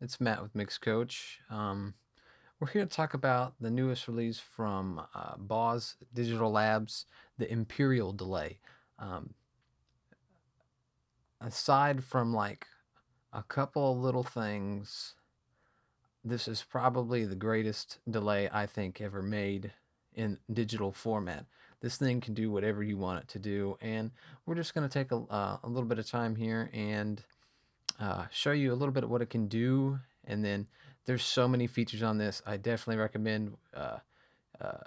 It's Matt with Mix Coach. We're here to talk about the newest release from BOZ Digital Labs, the Imperial Delay. Um, Aside from like a couple of little things, this is probably the greatest delay I think ever made in digital format. This thing can do whatever you want it to do, and we're just going to take a little bit of time here and show you a little bit of what it can do. And then there's so many features on this. I definitely recommend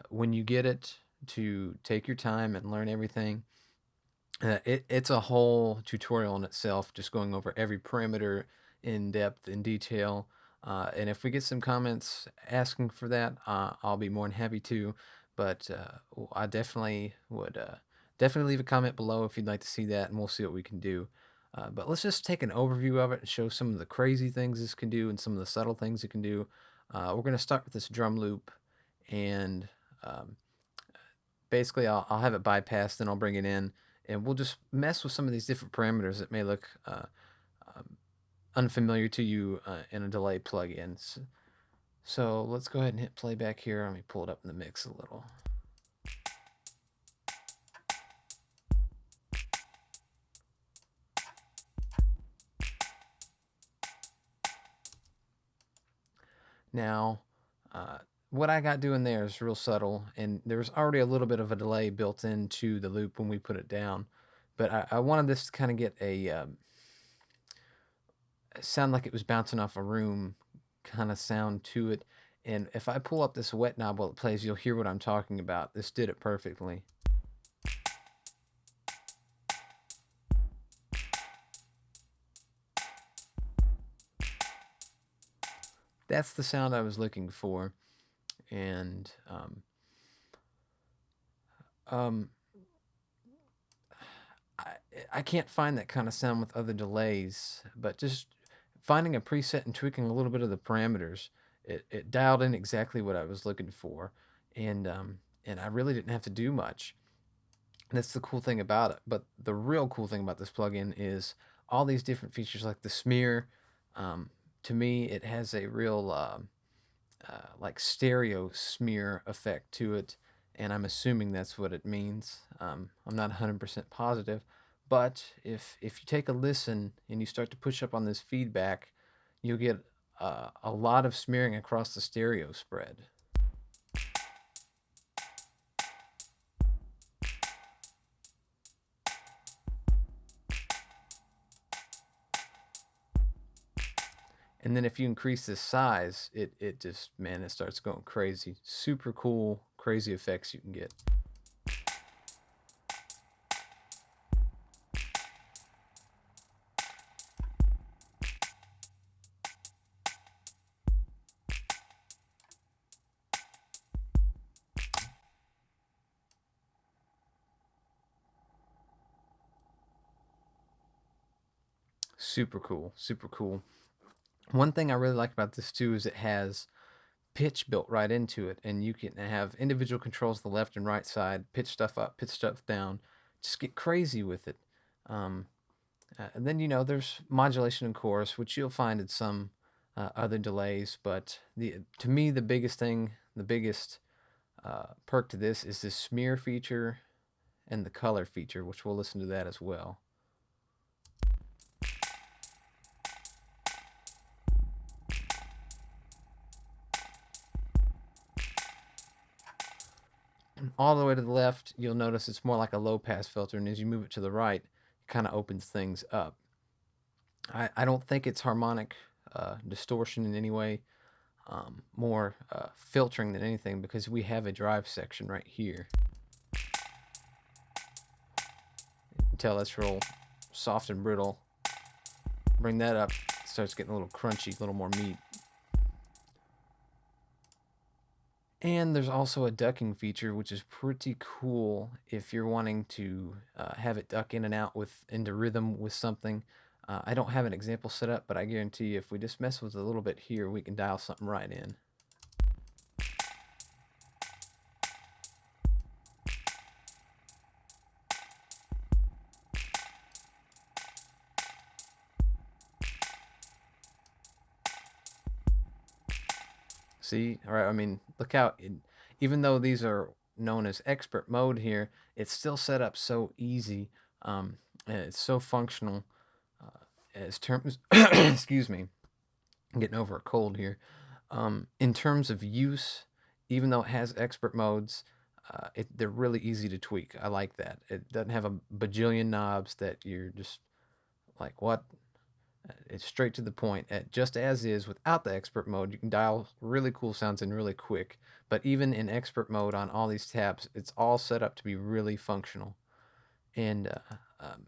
when you get it to take your time and learn everything. It's a whole tutorial in itself, just going over every parameter in depth, in detail. And if we get some comments asking for that, I'll be more than happy to. But I definitely would definitely leave a comment below if you'd like to see that, and we'll see what we can do. But let's just take an overview of it and show some of the crazy things this can do and some of the subtle things it can do. We're going to start with this drum loop, and um, basically I'll have it bypassed, then I'll bring it in, and we'll just mess with some of these different parameters that may look um, unfamiliar to you in a delay plugin. So let's go ahead and hit playback here. Let me pull it up in the mix a little. Now, uh, what I got doing there is real subtle, and there's already a little bit of a delay built into the loop when we put it down. But I wanted this to kind of get a sound like it was bouncing off a room kind of sound to it. And if I pull up this wet knob while it plays, you'll hear what I'm talking about. This did it perfectly. That's the sound I was looking for. And um, I, I can't find that kind of sound with other delays, but just finding a preset and tweaking a little bit of the parameters, it dialed in exactly what I was looking for. And I really didn't have to do much. That's the cool thing about it. But the real cool thing about this plugin is all these different features like the smear. To me, it has a real like stereo smear effect to it, and I'm assuming that's what it means. I'm not 100% positive, but if you take a listen and you start to push up on this feedback, you'll get a lot of smearing across the stereo spread. And then if you increase the size, it just, man, it starts going crazy. Super cool, crazy effects you can get. Super cool, super cool. One thing I really like about this too is it has pitch built right into it, and you can have individual controls the left and right side, pitch stuff up, pitch stuff down, just get crazy with it. Um, and then there's modulation and chorus, which you'll find in some other delays, but to me the biggest thing, the biggest perk to this is this smear feature and the color feature, which we'll listen to that as well. All the way to the left, you'll notice it's more like a low pass filter, and as you move it to the right, it kind of opens things up. I don't think it's harmonic distortion in any way, more filtering than anything, because we have a drive section right here. You can tell that's real soft and brittle. Bring that up, it starts getting a little crunchy, a little more meat. And there's also a ducking feature, which is pretty cool if you're wanting to have it duck in and out into rhythm with something. I don't have an example set up, but I guarantee you if we just mess with it a little bit here, we can dial something right in. See, all right. I mean, look how even though these are known as expert mode here, it's still set up so easy. And it's so functional. As terms, excuse me, I'm getting over a cold here. In terms of use, even though it has expert modes, they're really easy to tweak. I like that. It doesn't have a bajillion knobs that you're just like, what? It's straight to the point. Just as is, without the expert mode, you can dial really cool sounds in really quick. But even in expert mode on all these tabs, it's all set up to be really functional. And um,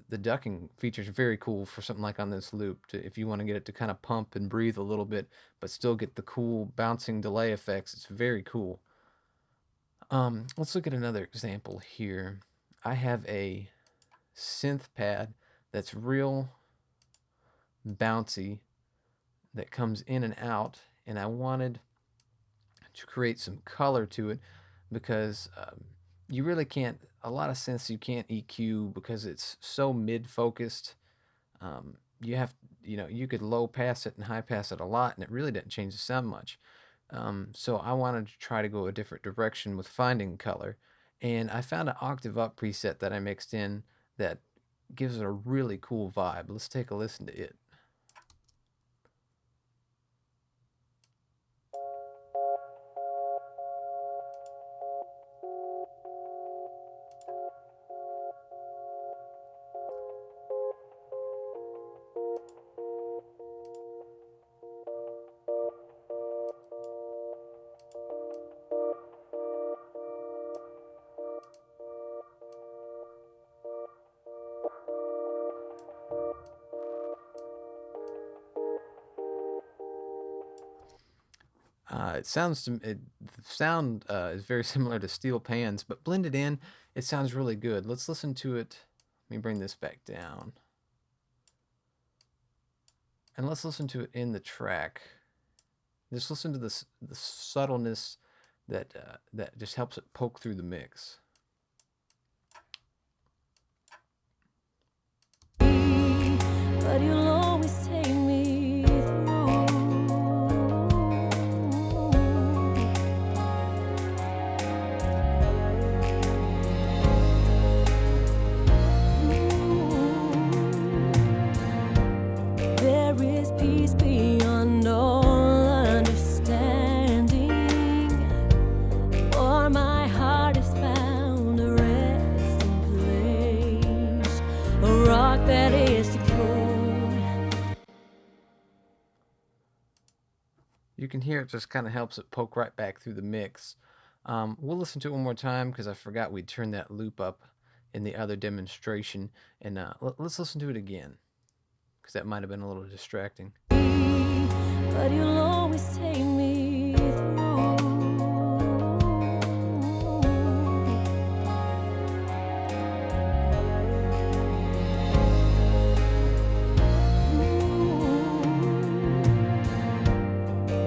the ducking feature is very cool for something like on this loop. If you want to get it to kind of pump and breathe a little bit, but still get the cool bouncing delay effects, it's very cool. Let's look at another example here. I have a synth pad that's real bouncy that comes in and out, and I wanted to create some color to it because you really can't, a lot of synths you can't EQ because it's so mid focused. You have, you could low pass it and high pass it a lot, and it really didn't change the sound much. So I wanted to try to go a different direction with finding color, and I found an octave up preset that I mixed in that gives it a really cool vibe. Let's take a listen to it. The sound is very similar to steel pans, but blended in, it sounds really good. Let's listen to it. Let me bring this back down. And let's listen to it in the track. Just listen to the subtleness that just helps it poke through the mix. But you'll always take me through. There is peace beyond all understanding, for my heart has found a resting place, a rock that is secure. You can hear it just kind of helps it poke right back through the mix. We'll listen to it one more time because I forgot we'd turn that loop up in the other demonstration. And let's listen to it again because that might have been a little distracting. But you'll always take me through.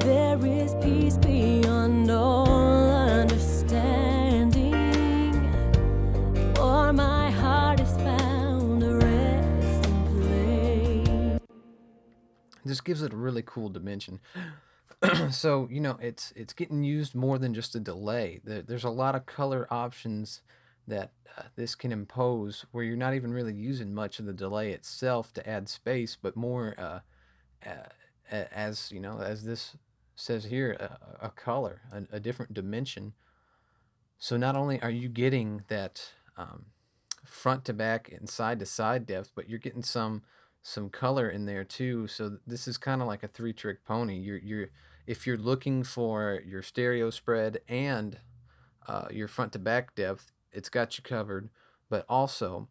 There is peace beyond all understanding, for my heart has found a resting place. It just gives it a really cool dimension. So it's getting used more than just a delay. There's a lot of color options that this can impose where you're not even really using much of the delay itself to add space, but more as as this says here, a color, a different dimension. So not only are you getting that front to back and side to side depth, but you're getting some color in there too. So this is kind of like a three-trick pony. You're if you're looking for your stereo spread and your front to back depth, it's got you covered. But also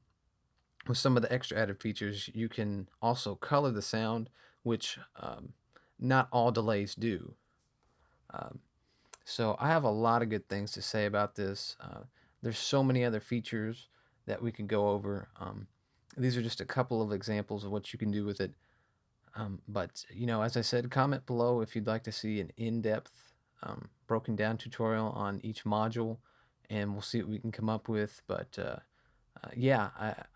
with some of the extra added features, you can also color the sound, which not all delays do. Um, so I have a lot of good things to say about this. There's so many other features that we could go over. These are just a couple of examples of what you can do with it. But as I said, comment below if you'd like to see an in-depth, broken down tutorial on each module, and we'll see what we can come up with. But yeah,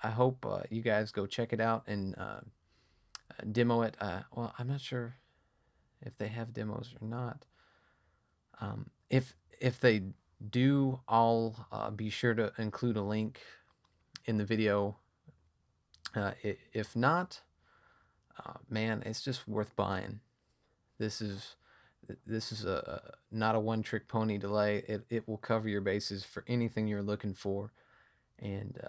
I hope you guys go check it out and demo it. Well, I'm not sure if they have demos or not. If they do, I'll be sure to include a link in the video. If not, man, it's just worth buying. This is this is a not a one trick pony delay. It will cover your bases for anything you're looking for. And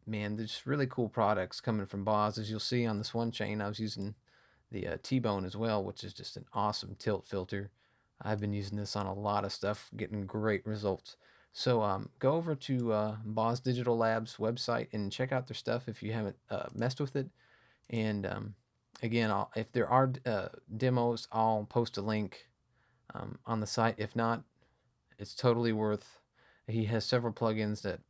man, there's really cool products coming from BOZ. As you'll see on this one chain, I was using the T-Bone as well, which is just an awesome tilt filter. I've been using this on a lot of stuff, getting great results. So go over to BOZ Digital Labs website and check out their stuff if you haven't messed with it. And again, if there are demos, I'll post a link on the site. If not, it's totally worth. He has several plugins that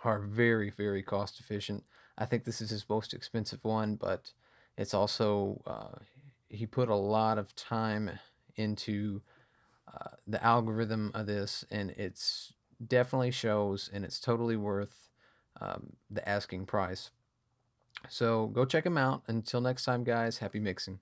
are very, very cost efficient. I think this is his most expensive one, but it's also he put a lot of time into the algorithm of this, and it's definitely shows, and it's totally worth the asking price. So go check him out. Until next time, guys, happy mixing.